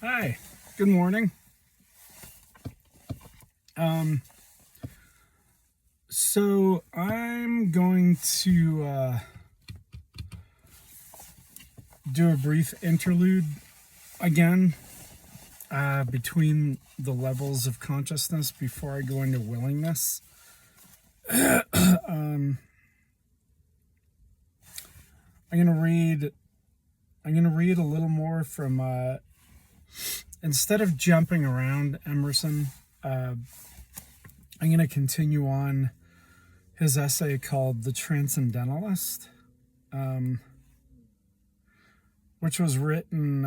Hi, good morning. So I'm going to do a brief interlude again between the levels of consciousness before I go into willingness. I'm gonna read a little more from instead of jumping around Emerson. I'm going to continue on his essay called The Transcendentalist, which was written,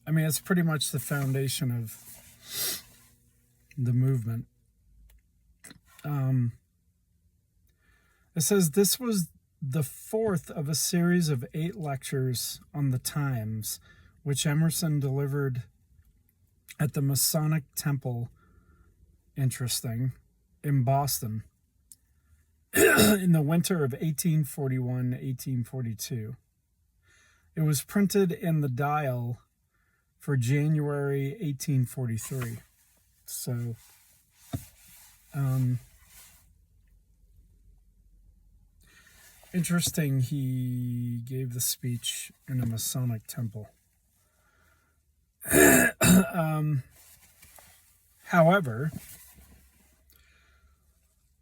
it's pretty much the foundation of the movement. It says this was the fourth of a series of 8 lectures on the times, which Emerson delivered at the Masonic Temple, in Boston, in the winter of 1841-1842. It was printed in the Dial for January 1843. So, interesting, he gave the speech in a Masonic temple. However,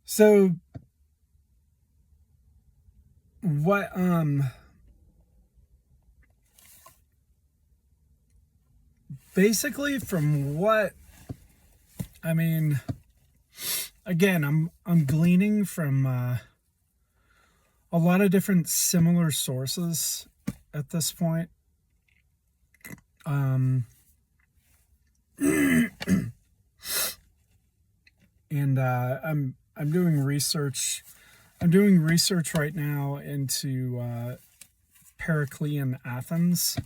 so what basically from what again, I'm gleaning from a lot of different similar sources at this point. And I'm doing research. I'm doing research right now into Periclean Athens,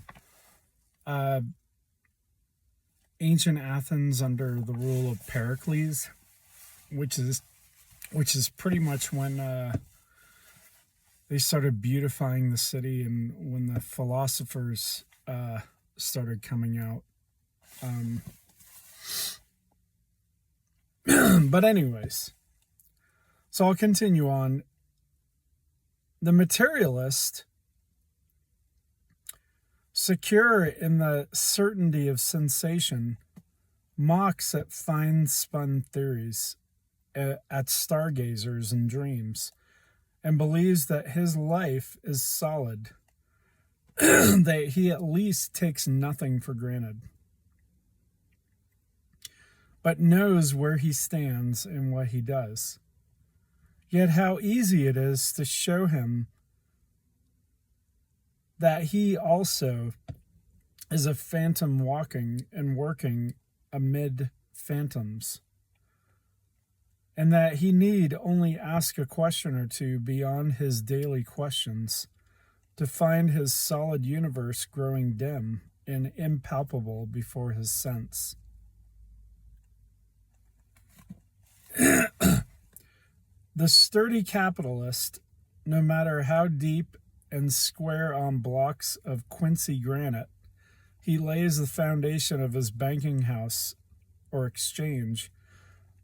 ancient Athens under the rule of Pericles, which is pretty much when they started beautifying the city and when the philosophers started coming out. But anyways, so I'll continue on. The materialist, secure in the certainty of sensation, mocks at fine-spun theories, at stargazers and dreams, and believes that his life is solid, that he at least takes nothing for granted, but knows where he stands and what he does. Yet how easy it is to show him that he also is a phantom walking and working amid phantoms, and that he need only ask a question or two beyond his daily questions to find his solid universe growing dim and impalpable before his sense. The sturdy capitalist, no matter how deep and square on blocks of Quincy granite he lays the foundation of his banking house or exchange,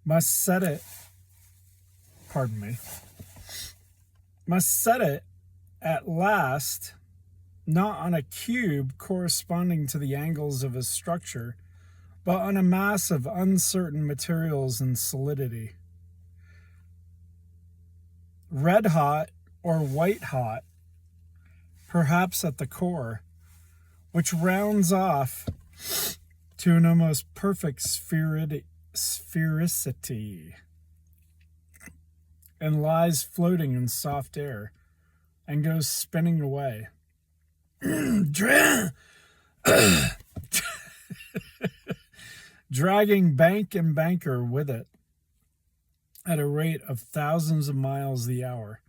must set it at last not on a cube corresponding to the angles of his structure, but on a mass of uncertain materials and solidity. Red hot or white hot, perhaps at the core, which rounds off to an almost perfect sphericity, and lies floating in soft air, and goes spinning away. Dragging bank and banker with it at a rate of thousands of miles the hour,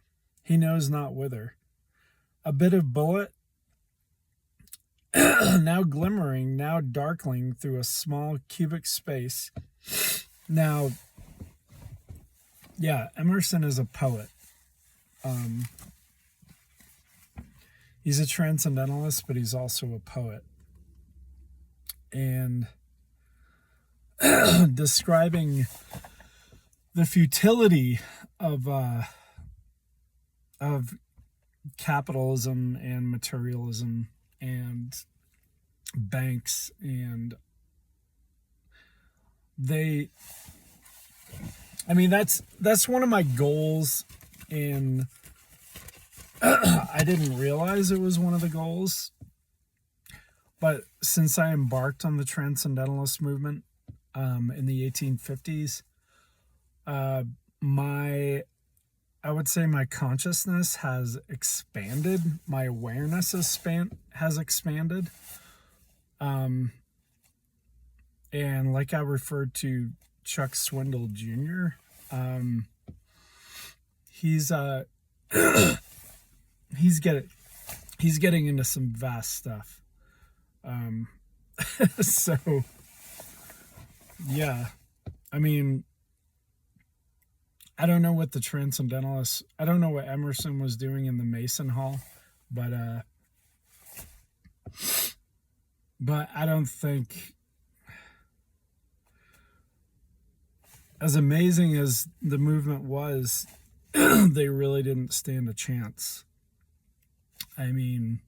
he knows not whither. A bit of bullet, now glimmering, now darkling through a small cubic space. Now, yeah, Emerson is a poet. He's a transcendentalist, but he's also a poet. And describing the futility of capitalism and materialism and banks, and that's one of my goals, and I didn't realize it was one of the goals, but since I embarked on the Transcendentalist movement in the 1850s, I would say my consciousness has expanded. My awareness has expanded. And like I referred to Chuck Swindoll Jr., he's getting into some vast stuff. So yeah, I mean, I don't know what the Transcendentalists, I don't know what Emerson was doing in the Mason Hall, but I don't think, as amazing as the movement was, they really didn't stand a chance. I mean,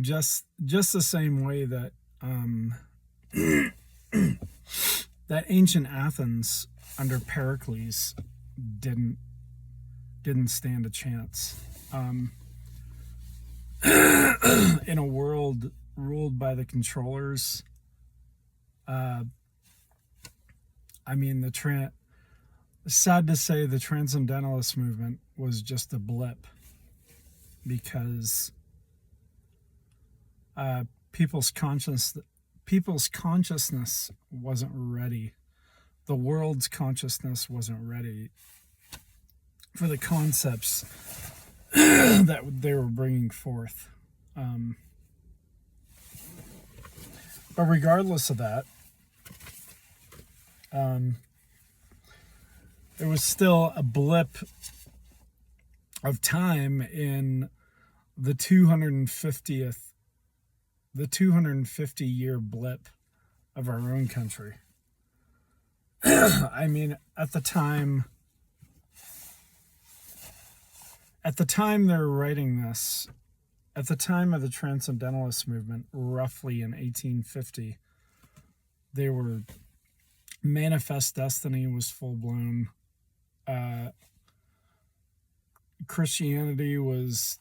just the same way that that ancient Athens under Pericles didn't stand a chance. In a world ruled by the controllers, sad to say, the Transcendentalist movement was just a blip, because people's consciousness wasn't ready. The world's consciousness wasn't ready for the concepts that they were bringing forth. But regardless of that, it was still a blip of time in the 250-year blip of our own country. I mean, at the time they were writing this, at the time of the Transcendentalist movement, roughly in 1850, they were, Manifest Destiny was full blown. Christianity was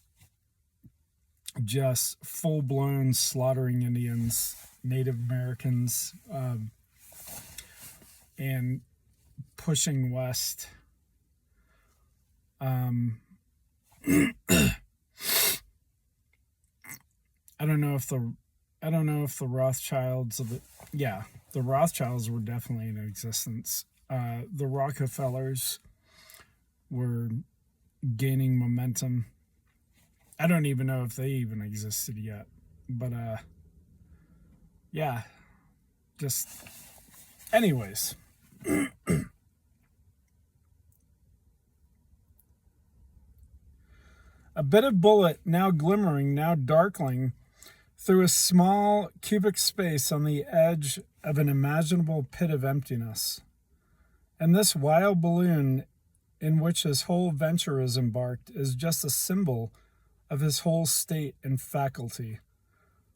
just full blown slaughtering Indians, Native Americans, and pushing west. I don't know if the Rothschilds the Rothschilds were definitely in existence. The Rockefellers were gaining momentum. I don't even know if they even existed yet, but just anyways. A bit of bullet, now glimmering, now darkling, through a small cubic space on the edge of an imaginable pit of emptiness. And this wild balloon in which his whole venture is embarked is just a symbol of his whole state and faculty.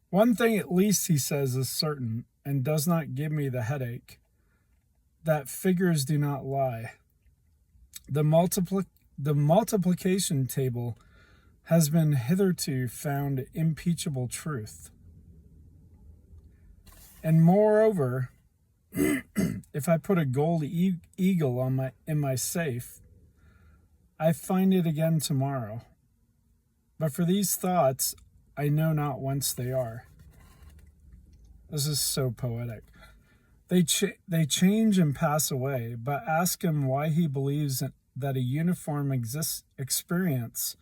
One thing at least, he says, is certain, and does not give me the headache, that figures do not lie. The multiplication table has been hitherto found impeachable truth. And moreover, if I put a gold eagle in my safe, I find it again tomorrow. But for these thoughts, I know not whence they are. This is so poetic. They change and pass away, but ask him why he believes that a uniform experience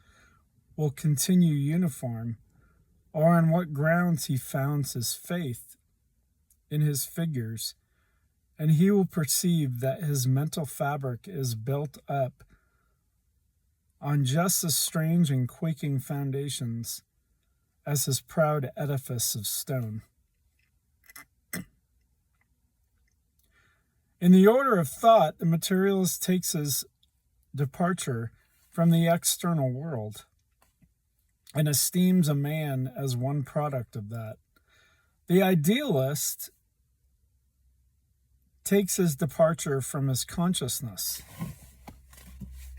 will continue uniform, or on what grounds he founds his faith in his figures, and he will perceive that his mental fabric is built up on just as strange and quaking foundations as his proud edifice of stone. In the order of thought, the materialist takes his departure from the external world and esteems a man as one product of that. The idealist takes his departure from his consciousness.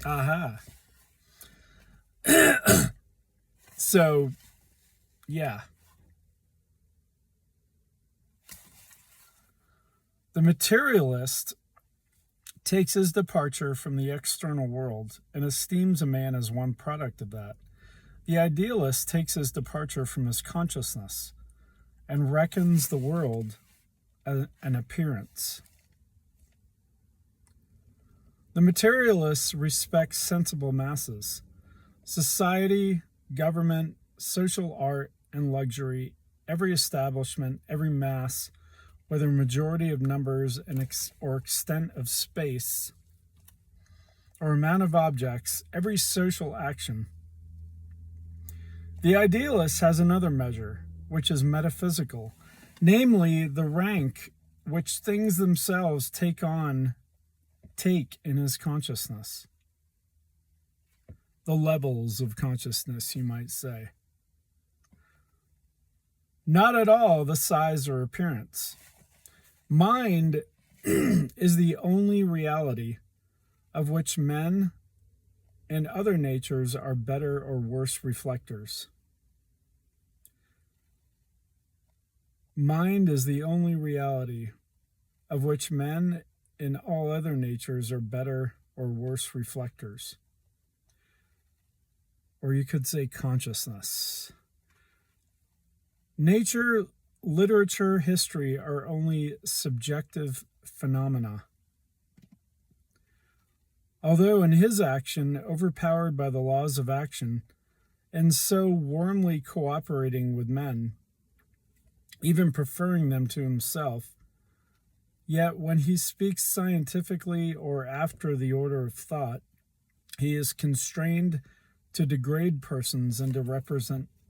Aha. So, yeah. The materialist takes his departure from the external world and esteems a man as one product of that. The idealist takes his departure from his consciousness and reckons the world as an appearance. The materialist respects sensible masses. Society, government, social art, and luxury, every establishment, every mass, whether majority of numbers or extent of space or amount of objects, every social action. The idealist has another measure, which is metaphysical, namely the rank which things themselves take in his consciousness. The levels of consciousness, you might say. Not at all the size or appearance. Mind is the only reality of which men and other natures are better or worse reflectors. Mind is the only reality of which men and all other natures are better or worse reflectors. Or you could say consciousness. Nature, literature, history are only subjective phenomena. Although in his action, overpowered by the laws of action, and so warmly cooperating with men, even preferring them to himself, yet when he speaks scientifically or after the order of thought, he is constrained to degrade persons into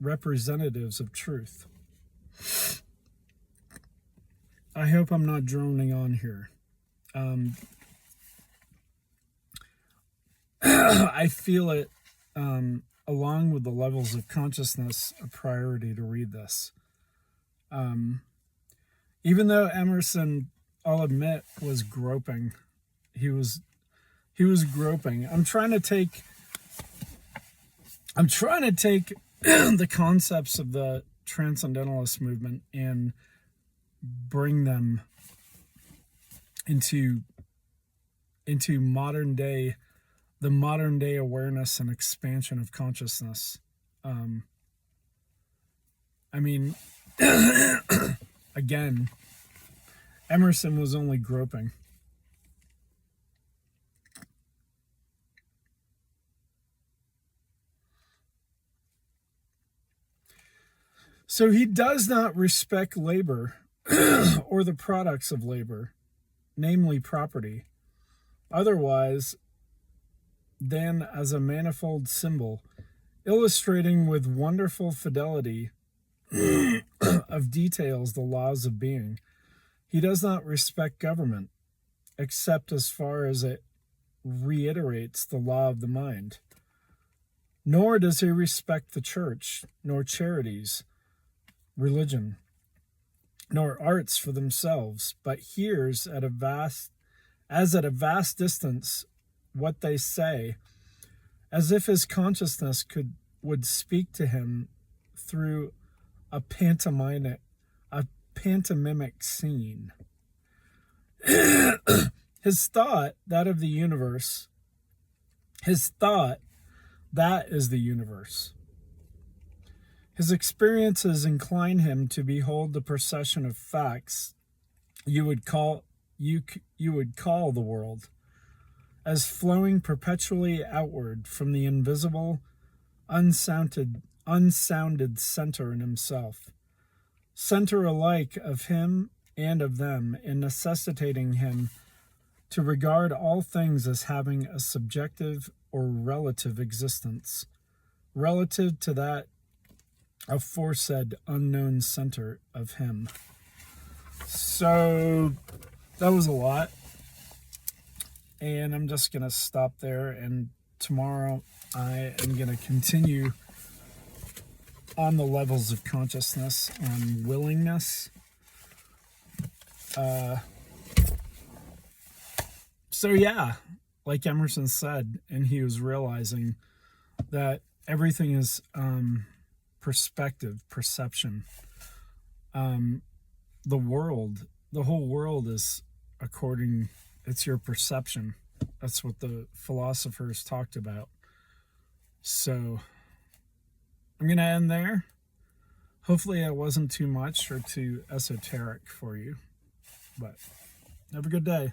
representatives of truth. I hope I'm not droning on here. I feel it, along with the levels of consciousness, a priority to read this. Even though Emerson, I'll admit, was groping, he was groping. I'm trying to take the concepts of the Transcendentalist movement and bring them into the modern day awareness and expansion of consciousness. Again, Emerson was only groping. So he does not respect labor or the products of labor, namely property, otherwise than as a manifold symbol, illustrating with wonderful fidelity of details the laws of being. He does not respect government, except as far as it reiterates the law of the mind. Nor does he respect the church, nor charities, religion, nor arts for themselves, but hears at a vast distance what they say, as if his consciousness would speak to him through a pantomimic scene. His thought, that of the universe, that is the universe. His experiences incline him to behold the procession of facts you would call the world, as flowing perpetually outward from the invisible, unsounded center in himself, center alike of him and of them, in necessitating him to regard all things as having a subjective or relative existence, relative to that aforesaid unknown center of him. So that was a lot. And I'm just going to stop there. And tomorrow I am going to continue on the levels of consciousness and willingness. So yeah, like Emerson said, and he was realizing that everything is perspective, perception. The whole world is it's your perception. That's what the philosophers talked about. So I'm going to end there. Hopefully it wasn't too much or too esoteric for you, but have a good day.